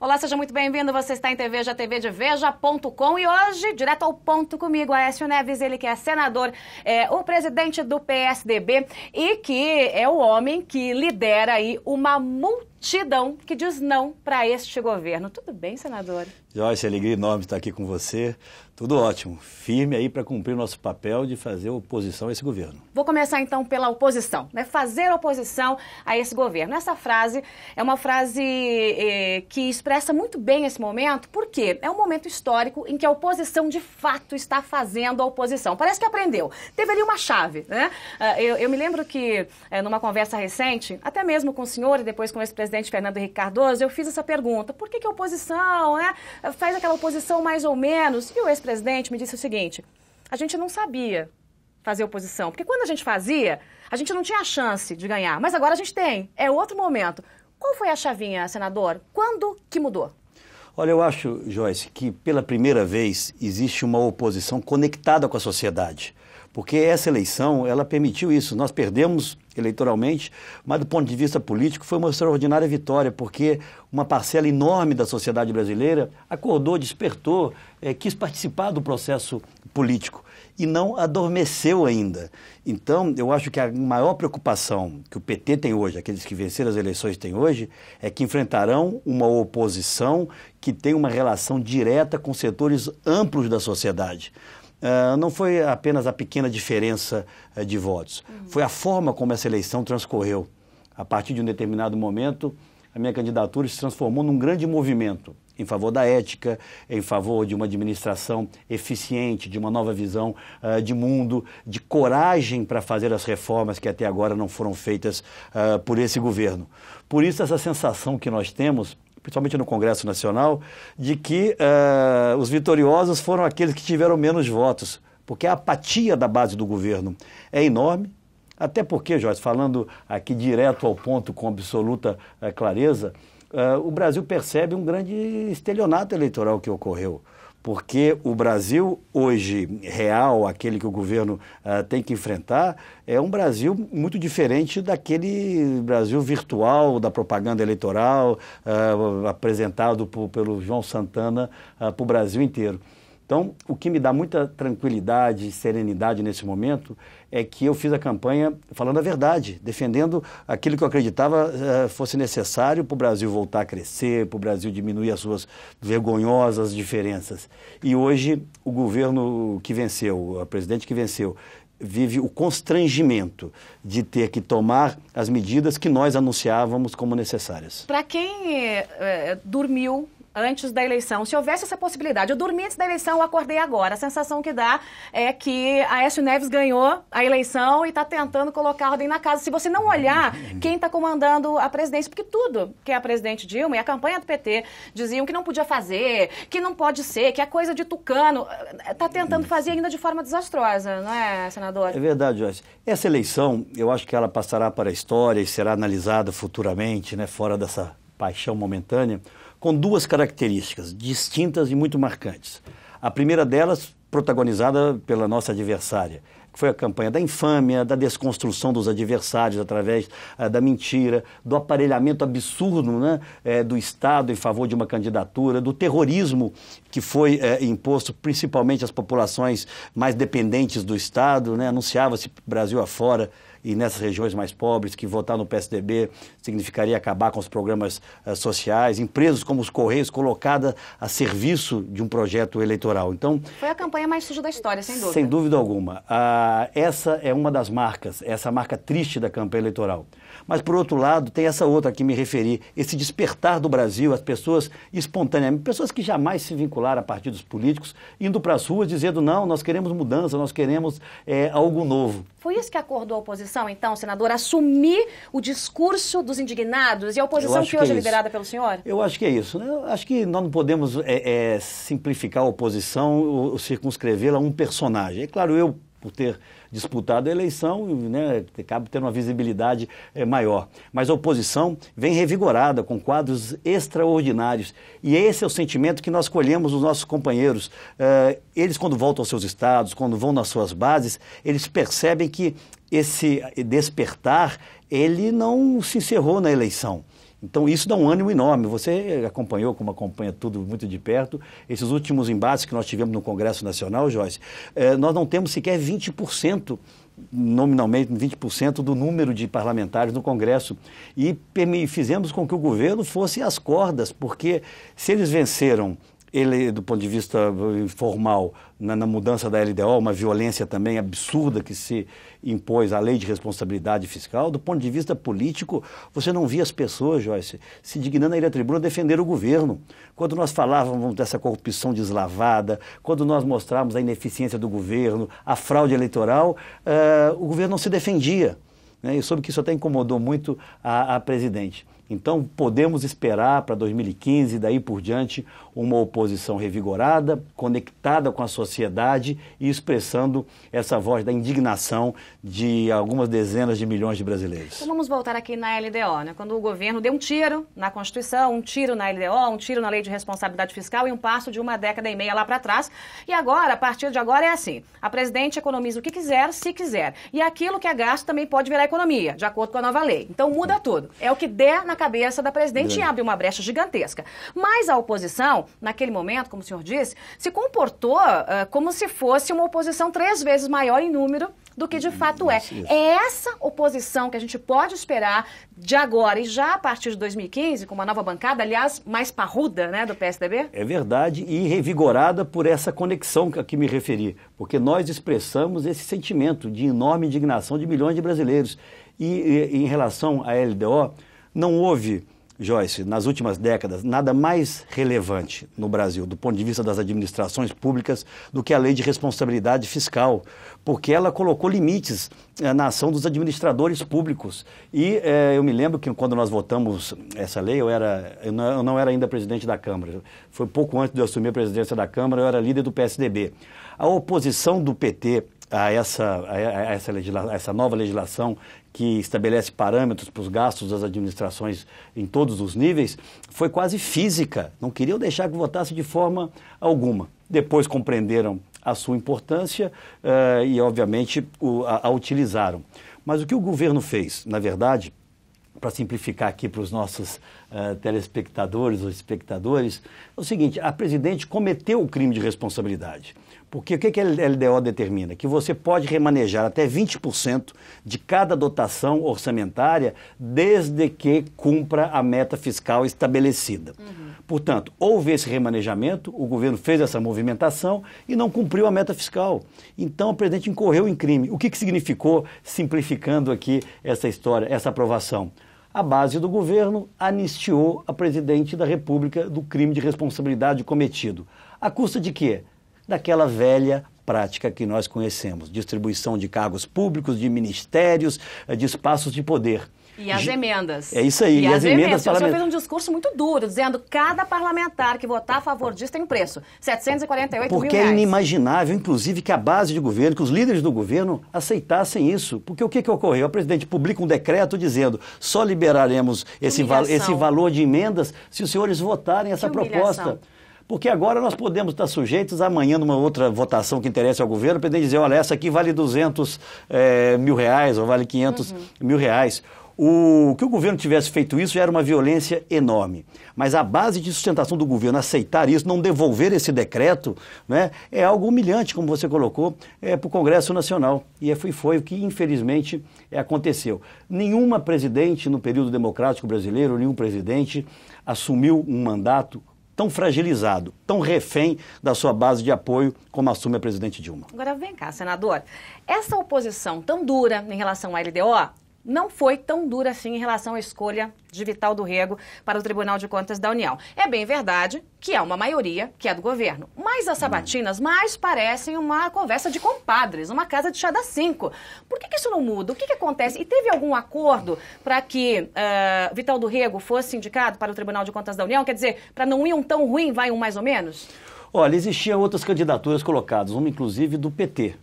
Olá, seja muito bem-vindo. Você está em TVEJA, TV de Veja.com e hoje, direto ao ponto comigo, Aécio Neves, ele que é senador, o presidente do PSDB e que é o homem que lidera aí uma multidão que diz não para este governo. Tudo bem, senador? Joyce, alegria enorme estar aqui com você. Tudo ótimo. Firme aí para cumprir o nosso papel de fazer oposição a esse governo. Vou começar então pela oposição, né? Fazer oposição a esse governo. Essa frase é uma frase que expressa muito bem esse momento, porque é um momento histórico em que a oposição de fato está fazendo a oposição. Parece que aprendeu. Teve ali uma chave, né? Eu me lembro que numa conversa recente, até mesmo com o senhor e depois com o ex-presidente Fernando Henrique Cardoso, eu fiz essa pergunta: por que a oposição, né, faz aquela oposição mais ou menos? E o ex-presidente me disse o seguinte: a gente não sabia fazer oposição, porque quando a gente fazia, a gente não tinha a chance de ganhar, mas agora a gente tem, é outro momento. Qual foi a chavinha, senador? Quando que mudou? Olha, eu acho, Joyce, que pela primeira vez existe uma oposição conectada com a sociedade, porque essa eleição, ela permitiu isso. Nós perdemos eleitoralmente, mas do ponto de vista político foi uma extraordinária vitória, porque uma parcela enorme da sociedade brasileira acordou, despertou, quis participar do processo político e não adormeceu ainda. Então, eu acho que a maior preocupação que o PT tem hoje, aqueles que venceram as eleições têm hoje, é que enfrentarão uma oposição que tem uma relação direta com setores amplos da sociedade. Não foi apenas a pequena diferença de votos, foi a forma como essa eleição transcorreu. A partir de um determinado momento, a minha candidatura se transformou num grande movimento em favor da ética, em favor de uma administração eficiente, de uma nova visão de mundo, de coragem para fazer as reformas que até agora não foram feitas por esse governo. Por isso, essa sensação que nós temos, principalmente no Congresso Nacional, de que os vitoriosos foram aqueles que tiveram menos votos, porque a apatia da base do governo é enorme, até porque, Jorge, falando aqui direto ao ponto com absoluta clareza, o Brasil percebe um grande estelionato eleitoral que ocorreu, porque o Brasil hoje real, aquele que o governo tem que enfrentar, é um Brasil muito diferente daquele Brasil virtual da propaganda eleitoral apresentado pelo João Santana para o Brasil inteiro. Então, o que me dá muita tranquilidade e serenidade nesse momento é que eu fiz a campanha falando a verdade, defendendo aquilo que eu acreditava fosse necessário para o Brasil voltar a crescer, para o Brasil diminuir as suas vergonhosas diferenças. E hoje, o governo que venceu, o presidente que venceu, vive o constrangimento de ter que tomar as medidas que nós anunciávamos como necessárias. Para quem dormiu antes da eleição, se houvesse essa possibilidade, eu dormi antes da eleição, eu acordei agora, a sensação que dá é que Aécio Neves ganhou a eleição e está tentando colocar ordem na casa. Se você não olhar quem está comandando a presidência, porque tudo que a presidente Dilma e a campanha do PT diziam que não podia fazer, que não pode ser, que é coisa de tucano, está tentando fazer ainda de forma desastrosa, não é, senador? É verdade, Joyce. Essa eleição, eu acho que ela passará para a história e será analisada futuramente, né, fora dessa paixão momentânea, com duas características distintas e muito marcantes. A primeira delas, protagonizada pela nossa adversária, que foi a campanha da infâmia, da desconstrução dos adversários através da mentira, do aparelhamento absurdo, né, do Estado em favor de uma candidatura, do terrorismo que foi imposto principalmente às populações mais dependentes do Estado, né, anunciava-se Brasil afora e nessas regiões mais pobres que votar no PSDB significaria acabar com os programas sociais, empresas como os Correios colocadas a serviço de um projeto eleitoral. Então, foi a campanha mais suja da história, sem dúvida. Sem dúvida alguma. Essa é uma das marcas, essa marca triste da campanha eleitoral. Mas, por outro lado, tem essa outra que me referi, esse despertar do Brasil, as pessoas espontaneamente, pessoas que jamais se vincularam a partidos políticos, indo para as ruas dizendo: não, nós queremos mudança, nós queremos algo novo. Foi isso que acordou a oposição, então, senador, assumir o discurso dos indignados e a oposição que hoje é liderada pelo senhor? Eu acho que é isso, né? Eu acho que nós não podemos simplificar a oposição ou circunscrevê-la a um personagem. É claro, eu, por ter disputado a eleição, né, acaba tendo uma visibilidade maior. Mas a oposição vem revigorada, com quadros extraordinários. E esse é o sentimento que nós colhemos dos nossos companheiros. Eles, quando voltam aos seus estados, quando vão nas suas bases, eles percebem que esse despertar, ele não se encerrou na eleição. Então, isso dá um ânimo enorme. Você acompanhou, como acompanha tudo muito de perto, esses últimos embates que nós tivemos no Congresso Nacional, Joyce, nós não temos sequer 20%, nominalmente 20% do número de parlamentares no Congresso. E fizemos com que o governo fosse às cordas, porque se eles venceram ele, do ponto de vista formal, na mudança da LDO, uma violência também absurda que se impôs à lei de responsabilidade fiscal, do ponto de vista político, você não via as pessoas, Joyce, se dignando a ir à tribuna defender o governo. Quando nós falávamos dessa corrupção deslavada, quando nós mostrávamos a ineficiência do governo, a fraude eleitoral, o governo não se defendia. Eu soube que isso até incomodou muito a presidente. Então, podemos esperar para 2015, daí por diante, uma oposição revigorada, conectada com a sociedade e expressando essa voz da indignação de algumas dezenas de milhões de brasileiros. Então vamos voltar aqui na LDO, né? Quando o governo deu um tiro na Constituição, um tiro na LDO, um tiro na Lei de Responsabilidade Fiscal e um passo de 1 década e meia lá para trás. E agora, a partir de agora é assim, a presidente economiza o que quiser, se quiser. E aquilo que é gasto também pode virar economia, de acordo com a nova lei. Então muda tudo. É o que der na cabeça da presidente e abre uma brecha gigantesca. Mas a oposição, naquele momento, como o senhor disse, se comportou como se fosse uma oposição 3 vezes maior em número do que de fato é. Isso. É essa oposição que a gente pode esperar de agora e já a partir de 2015, com uma nova bancada, aliás, mais parruda, né, do PSDB? É verdade, e revigorada por essa conexão a que me referi, porque nós expressamos esse sentimento de enorme indignação de milhões de brasileiros. E em relação à LDO, não houve, Joyce, nas últimas décadas, nada mais relevante no Brasil, do ponto de vista das administrações públicas, do que a Lei de Responsabilidade Fiscal, porque ela colocou limites na ação dos administradores públicos. E eu me lembro que quando nós votamos essa lei, eu não era ainda presidente da Câmara, foi pouco antes de eu assumir a presidência da Câmara, eu era líder do PSDB. A oposição do PT a essa nova legislação que estabelece parâmetros para os gastos das administrações em todos os níveis, foi quase física. Não queriam deixar que votasse de forma alguma. Depois compreenderam a sua importância e, obviamente, a utilizaram. Mas o que o governo fez, na verdade, para simplificar aqui para os nossos telespectadores ou espectadores, é o seguinte: a presidente cometeu o crime de responsabilidade. Porque o que a LDO determina? Que você pode remanejar até 20% de cada dotação orçamentária desde que cumpra a meta fiscal estabelecida. Portanto, houve esse remanejamento, o governo fez essa movimentação e não cumpriu a meta fiscal. Então, o presidente incorreu em crime. O que significou, simplificando aqui essa história, essa aprovação? A base do governo anistiou a presidente da República do crime de responsabilidade cometido. À custa de quê? Daquela velha prática que nós conhecemos, distribuição de cargos públicos, de ministérios, de espaços de poder. E as emendas. É isso aí. E as emendas. O senhor parlamentares. fez um discurso muito duro, dizendo que cada parlamentar que votar a favor disso tem um preço, R$748 mil. Porque é inimaginável, inclusive, que a base de governo, que os líderes do governo aceitassem isso. Porque o que ocorreu? O presidente publica um decreto dizendo: só liberaremos esse valor de emendas se os senhores votarem essa proposta. Porque agora nós podemos estar sujeitos amanhã, numa outra votação que interessa ao governo, para dizer: olha, essa aqui vale 200 mil reais ou vale 500 mil reais. Que o governo tivesse feito isso já era uma violência enorme. Mas a base de sustentação do governo aceitar isso, não devolver esse decreto, né, é algo humilhante, como você colocou, para o Congresso Nacional. E foi o que, infelizmente, aconteceu. Nenhuma presidente no período democrático brasileiro, nenhum presidente assumiu um mandato tão fragilizado, tão refém da sua base de apoio como assume a presidente Dilma. Agora vem cá, senador. Essa oposição tão dura em relação à LDO não foi tão dura assim em relação à escolha de Vital do Rego para o Tribunal de Contas da União. É bem verdade que há uma maioria que é do governo, mas as sabatinas mais parecem uma conversa de compadres, uma casa de chá das 5. Por que isso não muda? O que acontece? E teve algum acordo para que Vital do Rego fosse indicado para o Tribunal de Contas da União? Quer dizer, para não ir um tão ruim, vai um mais ou menos? Olha, existiam outras candidaturas colocadas, uma inclusive do PT.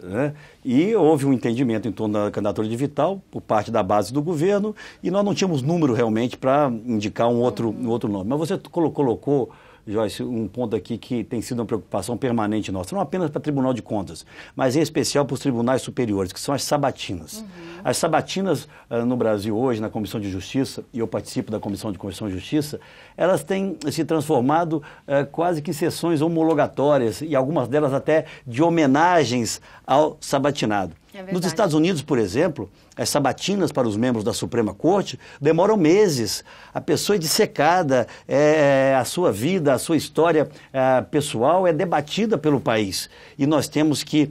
Né? E houve um entendimento em torno da candidatura de Vital por parte da base do governo e nós não tínhamos número realmente para indicar um outro nome. Mas você colocou, Joyce, um ponto aqui que tem sido uma preocupação permanente nossa, não apenas para o Tribunal de Contas, mas em especial para os tribunais superiores, que são as sabatinas. As sabatinas no Brasil hoje, na Comissão de Justiça, e eu participo da Comissão de Constituição e Justiça, elas têm se transformado quase que em sessões homologatórias e algumas delas até de homenagens ao sabatinado. Nos Estados Unidos, por exemplo, as sabatinas para os membros da Suprema Corte demoram meses. A pessoa é dissecada, a sua vida, a sua história pessoal é debatida pelo país. E nós temos que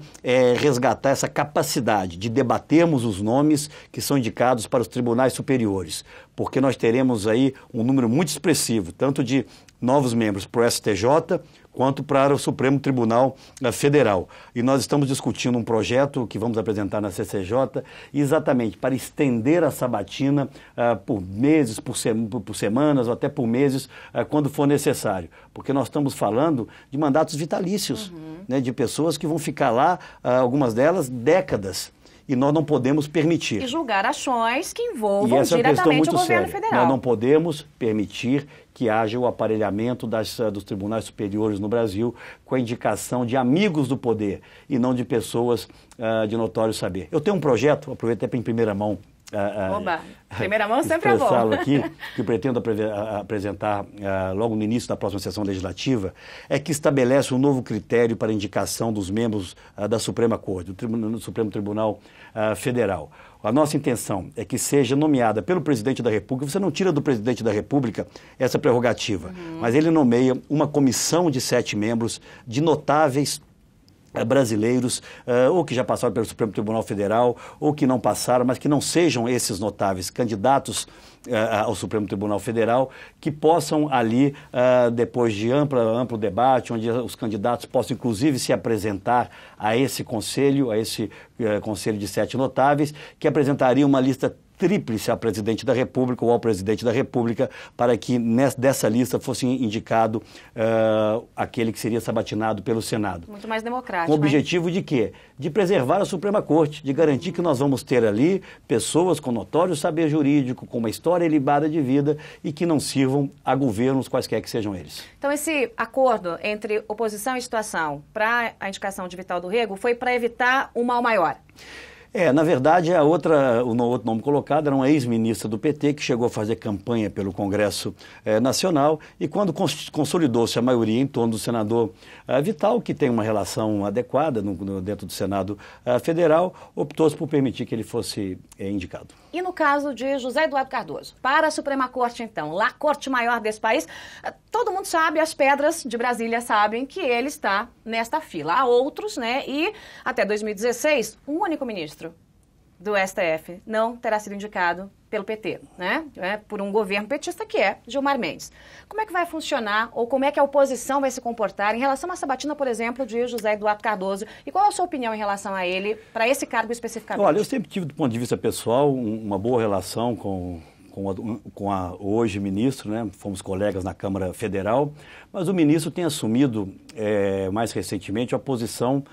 resgatar essa capacidade de debatermos os nomes que são indicados para os tribunais superiores, porque nós teremos aí um número muito expressivo, tanto de novos membros para o STJ, quanto para o Supremo Tribunal Federal. E nós estamos discutindo um projeto que vamos apresentar na CCJ, exatamente para estender a sabatina por meses, por semanas ou até por meses, quando for necessário. Porque nós estamos falando de mandatos vitalícios, né, de pessoas que vão ficar lá, algumas delas, décadas. E nós não podemos permitir. E julgar ações que envolvam diretamente o governo federal. Nós não podemos permitir que haja o aparelhamento dos tribunais superiores no Brasil com a indicação de amigos do poder e não de pessoas de notório saber. Eu tenho um projeto, aproveito até em primeira mão, Oba, primeira mão sempre é bom. Aqui, que eu pretendo apresentar logo no início da próxima sessão legislativa, é que estabelece um novo critério para a indicação dos membros da Suprema Corte, do Supremo Tribunal Federal. A nossa intenção é que seja nomeada pelo Presidente da República. Você não tira do Presidente da República essa prerrogativa, mas ele nomeia uma comissão de 7 membros de notáveis brasileiros, ou que já passaram pelo Supremo Tribunal Federal, ou que não passaram, mas que não sejam esses notáveis candidatos ao Supremo Tribunal Federal, que possam ali, depois de amplo debate, onde os candidatos possam inclusive se apresentar a esse conselho de 7 notáveis, que apresentaria uma lista tríplice ao Presidente da República ou ao Presidente da República, para que dessa lista fosse indicado aquele que seria sabatinado pelo Senado. Muito mais democrático. Com o objetivo de quê? De preservar a Suprema Corte, de garantir que nós vamos ter ali pessoas com notório saber jurídico, com uma história ilibada de vida e que não sirvam a governos quaisquer que sejam eles. Então esse acordo entre oposição e situação para a indicação de Vital do Rego foi para evitar um mal maior? Na verdade, o outro nome colocado era uma ex-ministra do PT que chegou a fazer campanha pelo Congresso Nacional e quando consolidou-se a maioria em torno do senador Vital, que tem uma relação adequada dentro do Senado Federal, optou-se por permitir que ele fosse indicado. E no caso de José Eduardo Cardoso, para a Suprema Corte então, lá a Corte Maior desse país, todo mundo sabe, as pedras de Brasília sabem que ele está nesta fila. Há outros, né? E até 2016, um único ministro do STF não terá sido indicado pelo PT, né? Por um governo petista que é Gilmar Mendes. Como é que vai funcionar ou como é que a oposição vai se comportar em relação à sabatina, por exemplo, de José Eduardo Cardoso? E qual é a sua opinião em relação a ele, para esse cargo especificamente? Olha, eu sempre tive, do ponto de vista pessoal, uma boa relação com a hoje ministro, né? Fomos colegas na Câmara Federal, mas o ministro tem assumido mais recentemente a posição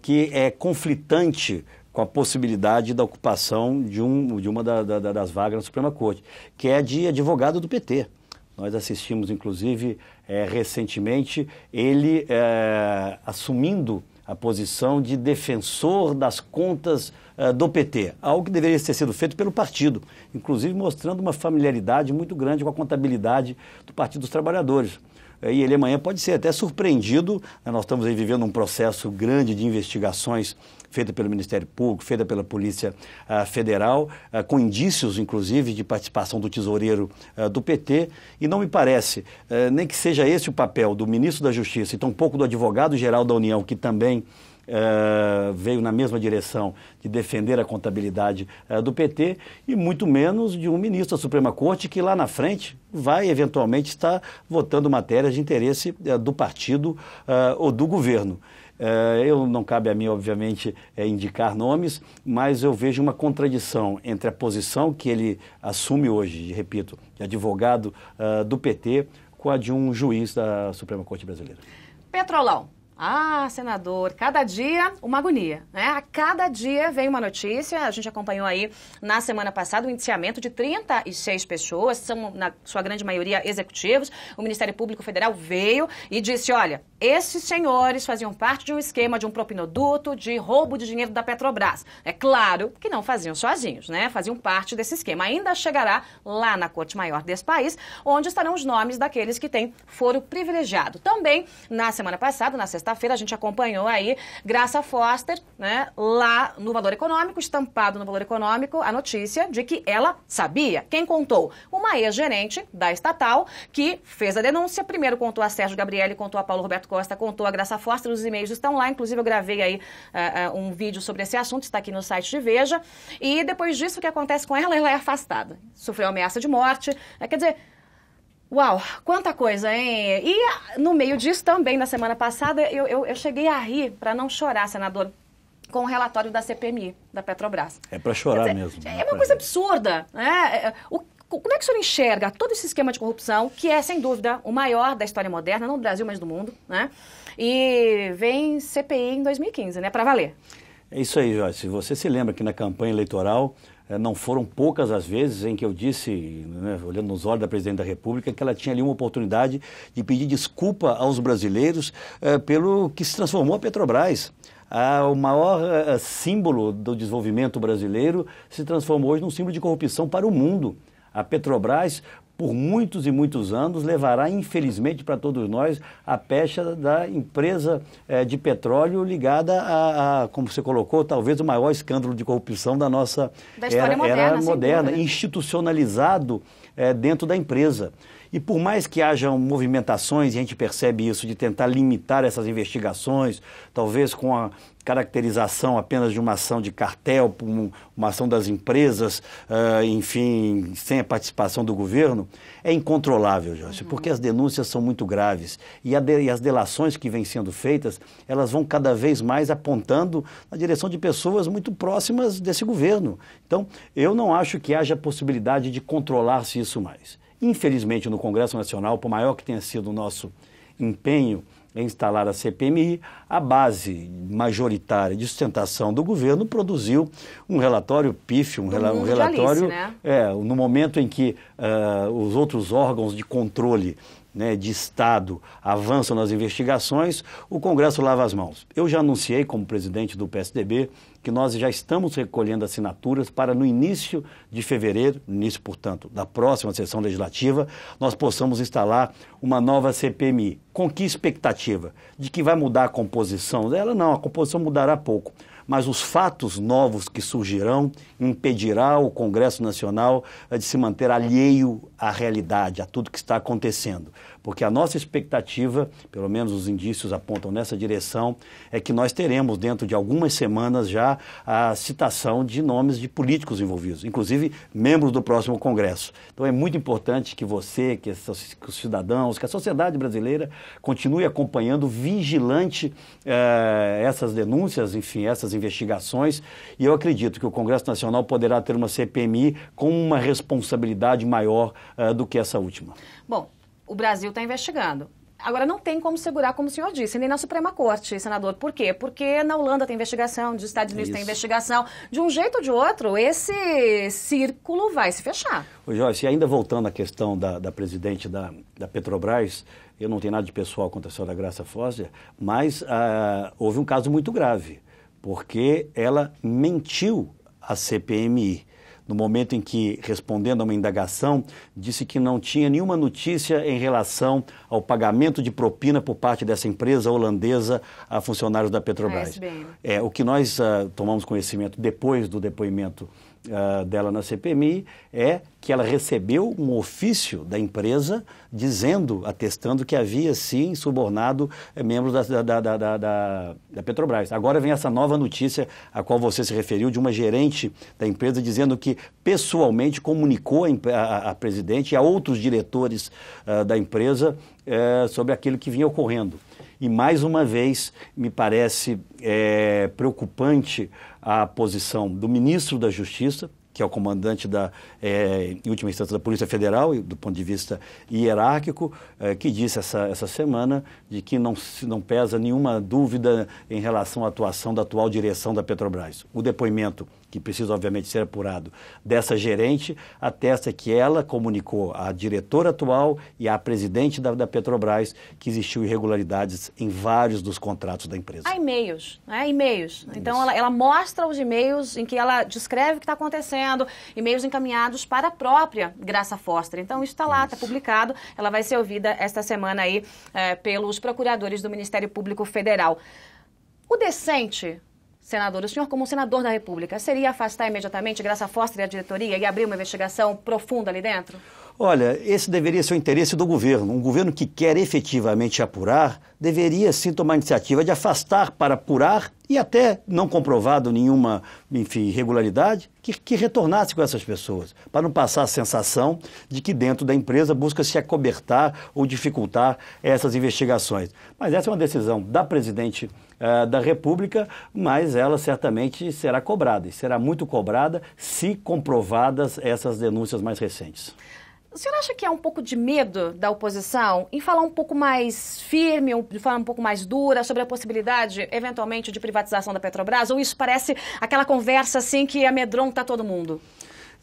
que é conflitante com a possibilidade da ocupação de uma das vagas na Suprema Corte, que é de advogado do PT. Nós assistimos, inclusive, recentemente, ele assumindo a posição de defensor das contas do PT, algo que deveria ter sido feito pelo partido, inclusive mostrando uma familiaridade muito grande com a contabilidade do Partido dos Trabalhadores. E ele amanhã pode ser até surpreendido, nós estamos aí vivendo um processo grande de investigações feita pelo Ministério Público, feita pela Polícia Federal, com indícios, inclusive, de participação do tesoureiro do PT, e não me parece, nem que seja esse o papel do ministro da Justiça e tampouco do advogado-geral da União, que também veio na mesma direção de defender a contabilidade do PT, e muito menos de um ministro da Suprema Corte que lá na frente vai eventualmente estar votando matérias de interesse do partido ou do governo. Não cabe a mim, obviamente, indicar nomes, mas eu vejo uma contradição entre a posição que ele assume hoje, repito, de advogado do PT, com a de um juiz da Suprema Corte Brasileira. Petrolão. Ah, senador, cada dia uma agonia, né? A cada dia vem uma notícia, a gente acompanhou aí na semana passada o indiciamento de 36 pessoas, são na sua grande maioria executivos. O Ministério Público Federal veio e disse, olha, esses senhores faziam parte de um esquema de um propinoduto de roubo de dinheiro da Petrobras. É claro que não faziam sozinhos, né? Faziam parte desse esquema. Ainda chegará lá na Corte Maior desse país, onde estarão os nomes daqueles que têm foro privilegiado. Também, na semana passada, na sexta-feira, a gente acompanhou aí Graça Foster, né, lá no Valor Econômico, estampado no Valor Econômico, a notícia de que ela sabia. Quem contou? Uma ex-gerente da estatal que fez a denúncia. Primeiro contou a Sérgio Gabrielli, contou a Paulo Roberto Costa, contou a Graça Foster, os e-mails estão lá. Inclusive, eu gravei aí um vídeo sobre esse assunto, está aqui no site de Veja. E depois disso, o que acontece com ela? Ela é afastada. Sofreu ameaça de morte. Quer dizer... Uau, quanta coisa, hein? E no meio disso também, na semana passada, eu cheguei a rir, para não chorar, senador, com o relatório da CPMI, da Petrobras. É para chorar mesmo. É uma coisa absurda, né? Como é que o senhor enxerga todo esse esquema de corrupção, que é, sem dúvida, o maior da história moderna, não do Brasil, mas do mundo, né? E vem CPI em 2015, né? Para valer. É isso aí, Jorge. Se você se lembra que na campanha eleitoral... Não foram poucas as vezes em que eu disse, né, olhando nos olhos da Presidente da República, que ela tinha ali uma oportunidade de pedir desculpa aos brasileiros pelo que se transformou a Petrobras. O maior símbolo do desenvolvimento brasileiro se transformou hoje num símbolo de corrupção para o mundo. A Petrobras, por muitos e muitos anos, levará, infelizmente, para todos nós, a pecha da empresa de petróleo ligada a, como você colocou, talvez o maior escândalo de corrupção da nossa era moderna, institucionalizado dentro da empresa. E por mais que hajam movimentações, e a gente percebe isso, de tentar limitar essas investigações, talvez com a caracterização apenas de uma ação de cartel, uma ação das empresas, enfim, sem a participação do governo, é incontrolável, Jorge, porque as denúncias são muito graves e as delações que vêm sendo feitas, elas vão cada vez mais apontando na direção de pessoas muito próximas desse governo. Então, eu não acho que haja possibilidade de controlar-se isso mais. Infelizmente, no Congresso Nacional, por maior que tenha sido o nosso empenho em instalar a CPMI, a base majoritária de sustentação do governo produziu um relatório pífio, um relatório, no momento em que os outros órgãos de controle, né, de Estado avançam nas investigações, o Congresso lava as mãos. Eu já anunciei, como presidente do PSDB, que nós já estamos recolhendo assinaturas para no início de fevereiro, início, portanto, da próxima sessão legislativa, nós possamos instalar uma nova CPMI. Com que expectativa? De que vai mudar a composição dela? Não, a composição mudará pouco. Mas os fatos novos que surgirão impedirá o Congresso Nacional de se manter alheio à realidade, a tudo que está acontecendo. Porque a nossa expectativa, pelo menos os indícios apontam nessa direção, é que nós teremos dentro de algumas semanas já a citação de nomes de políticos envolvidos, inclusive membros do próximo Congresso. Então é muito importante que você, que os cidadãos, que a sociedade brasileira continue acompanhando vigilante essas denúncias, enfim, essas investigações, e eu acredito que o Congresso Nacional poderá ter uma CPMI com uma responsabilidade maior do que essa última. Bom, o Brasil está investigando. Agora, não tem como segurar, como o senhor disse, nem na Suprema Corte, senador. Por quê? Porque na Holanda tem investigação, nos Estados Unidos tem investigação. De um jeito ou de outro, esse círculo vai se fechar. Ô, Joyce, e ainda voltando à questão da presidente da Petrobras, eu não tenho nada de pessoal contra a senhora Graça Foster, mas houve um caso muito grave, porque ela mentiu à CPMI. No momento em que, respondendo a uma indagação, disse que não tinha nenhuma notícia em relação ao pagamento de propina por parte dessa empresa holandesa a funcionários da Petrobras. O que nós tomamos conhecimento depois do depoimento dela na CPMI é que ela recebeu um ofício da empresa atestando que havia sim subornado membros da Petrobras. Agora vem essa nova notícia a qual você se referiu, de uma gerente da empresa dizendo que pessoalmente comunicou a presidente e a outros diretores da empresa sobre aquilo que vinha ocorrendo. E mais uma vez me parece preocupante a posição do ministro da Justiça, que é o comandante em última instância, da Polícia Federal, do ponto de vista hierárquico, que disse essa semana de que não pesa nenhuma dúvida em relação à atuação da atual direção da Petrobras. O depoimento, que precisa obviamente ser apurado, dessa gerente, atesta que ela comunicou à diretora atual e à presidente da Petrobras que existiu irregularidades em vários dos contratos da empresa. Há e-mails, né? E-mails. Então ela mostra os e-mails em que ela descreve o que está acontecendo, e-mails encaminhados para a própria Graça Foster. Então isso está lá, está publicado, ela vai ser ouvida esta semana aí pelos procuradores do Ministério Público Federal. O decente, senador, o senhor como senador da República, seria afastar imediatamente Graça Foster e a diretoria e abrir uma investigação profunda ali dentro? Olha, esse deveria ser o interesse do governo. Um governo que quer efetivamente apurar deveria sim tomar a iniciativa de afastar para apurar e até não comprovado nenhuma, enfim, irregularidade, que retornasse com essas pessoas, para não passar a sensação de que dentro da empresa busca se acobertar ou dificultar essas investigações. Mas essa é uma decisão da presidente da República, mas ela certamente será cobrada, e será muito cobrada se comprovadas essas denúncias mais recentes. O senhor acha que há um pouco de medo da oposição em falar um pouco mais firme, de falar um pouco mais dura sobre a possibilidade, eventualmente, de privatização da Petrobras? Ou isso parece aquela conversa assim que amedronta todo mundo?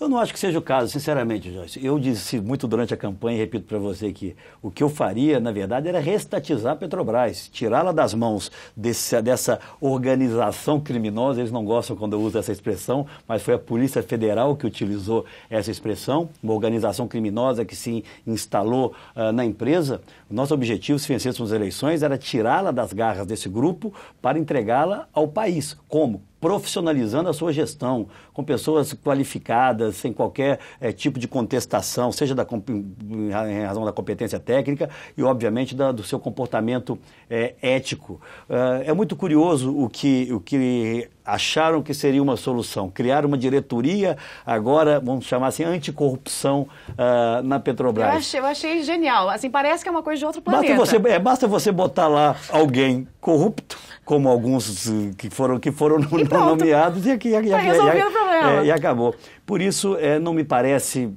Eu não acho que seja o caso, sinceramente, Joyce. Eu disse muito durante a campanha, e repito para você que o que eu faria, na verdade, era reestatizar a Petrobras, tirá-la das mãos dessa organização criminosa. Eles não gostam quando eu uso essa expressão, mas foi a Polícia Federal que utilizou essa expressão, uma organização criminosa que se instalou na empresa. O nosso objetivo, se vencêssemos as eleições, era tirá-la das garras desse grupo para entregá-la ao país. Como? Profissionalizando a sua gestão, com pessoas qualificadas, sem qualquer tipo de contestação, seja em razão da competência técnica e, obviamente, do seu comportamento ético. É muito curioso o que acharam que seria uma solução, criar uma diretoria, agora, vamos chamar assim, anticorrupção na Petrobras. Eu achei genial, assim, parece que é uma coisa de outro planeta. Basta você botar lá alguém corrupto, como alguns que foram nomeados, e acabou. Por isso, não me parece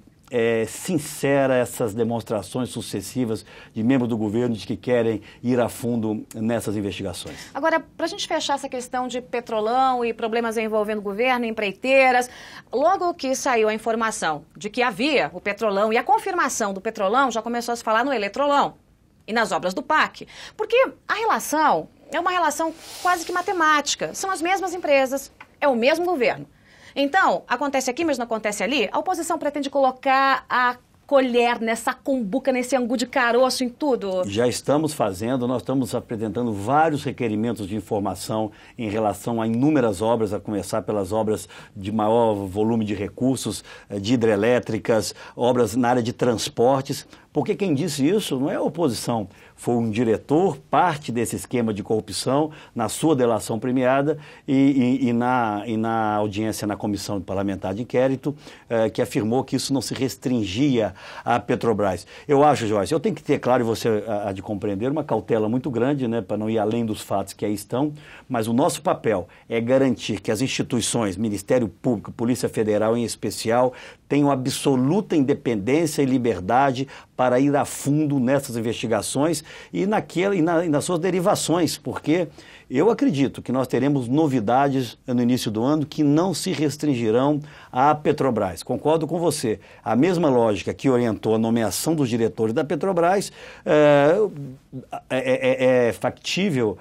sincera essas demonstrações sucessivas de membros do governo de que querem ir a fundo nessas investigações. Agora, para a gente fechar essa questão de Petrolão e problemas envolvendo o governo, empreiteiras, logo que saiu a informação de que havia o Petrolão e a confirmação do Petrolão, já começou a se falar no Eletrolão e nas obras do PAC, porque a relação é uma relação quase que matemática, são as mesmas empresas, é o mesmo governo. Então, acontece aqui, mas não acontece ali, a oposição pretende colocar a colher nessa cumbuca, nesse angu de caroço em tudo? Já estamos fazendo, nós estamos apresentando vários requerimentos de informação em relação a inúmeras obras, a começar pelas obras de maior volume de recursos, de hidrelétricas, obras na área de transportes, porque quem disse isso não é a oposição, foi um diretor, parte desse esquema de corrupção, na sua delação premiada e na audiência na Comissão Parlamentar de Inquérito, que afirmou que isso não se restringia à Petrobras. Eu acho, Joyce, eu tenho que ter, claro, e você há de compreender, uma cautela muito grande, né, para não ir além dos fatos que aí estão, mas o nosso papel é garantir que as instituições, Ministério Público, Polícia Federal em especial, tenham absoluta independência e liberdade para ir a fundo nessas investigações e nas suas derivações, porque eu acredito que nós teremos novidades no início do ano que não se restringirão à Petrobras. Concordo com você. A mesma lógica que orientou a nomeação dos diretores da Petrobras é factível,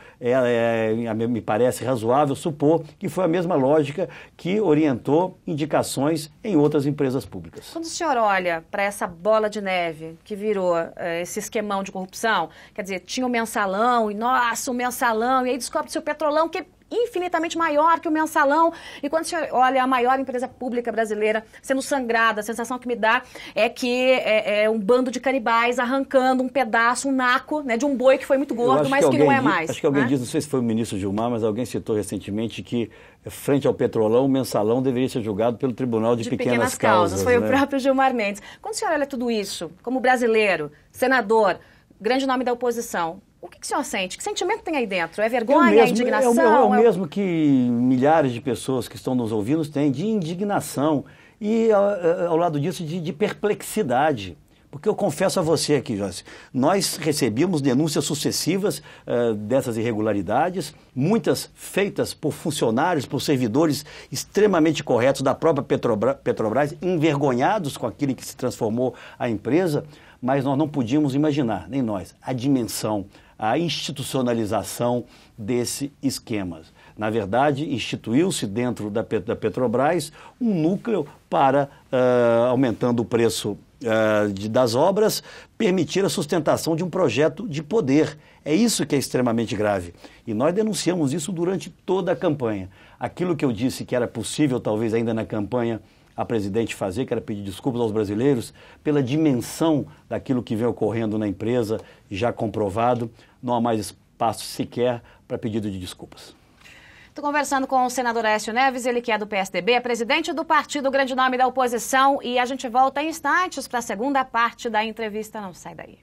me parece razoável supor que foi a mesma lógica que orientou indicações em outras empresas públicas. Quando o senhor olha para essa bola de neve que virou esse esquemão de corrupção, quer dizer, tinha o mensalão, e nossa, o mensalão, e aí descobre-se o Petrolão, que é infinitamente maior que o mensalão, e quando o senhor olha a maior empresa pública brasileira sendo sangrada, a sensação que me dá é que é um bando de canibais arrancando um pedaço, um naco, né, de um boi que foi muito gordo, mas que não é mais. Acho que alguém disse, não sei se foi o ministro Gilmar, mas alguém citou recentemente que, frente ao Petrolão, o mensalão deveria ser julgado pelo Tribunal de Pequenas Causas. Foi, né? O próprio Gilmar Mendes. Quando o senhor olha tudo isso, como brasileiro, senador, grande nome da oposição, o que o senhor sente? Que sentimento tem aí dentro? É vergonha, indignação? É o mesmo que milhares de pessoas que estão nos ouvindo têm, de indignação e ao lado disso de perplexidade. Porque eu confesso a você aqui, Joyce, nós recebíamos denúncias sucessivas dessas irregularidades, muitas feitas por funcionários, por servidores extremamente corretos da própria Petrobras, envergonhados com aquilo que se transformou a empresa, mas nós não podíamos imaginar, nem nós, a dimensão, a institucionalização desse esquema. Na verdade, instituiu-se dentro da Petrobras um núcleo para, aumentando o preço das obras, permitir a sustentação de um projeto de poder. É isso que é extremamente grave. E nós denunciamos isso durante toda a campanha. Aquilo que eu disse que era possível, talvez ainda na campanha, a presidente fazer, que era pedir desculpas aos brasileiros pela dimensão daquilo que vem ocorrendo na empresa, já comprovado, não há mais espaço sequer para pedido de desculpas. Estou conversando com o senador Aécio Neves, ele que é do PSDB, é presidente do partido, grande nome da oposição, e a gente volta em instantes para a segunda parte da entrevista. Não sai daí.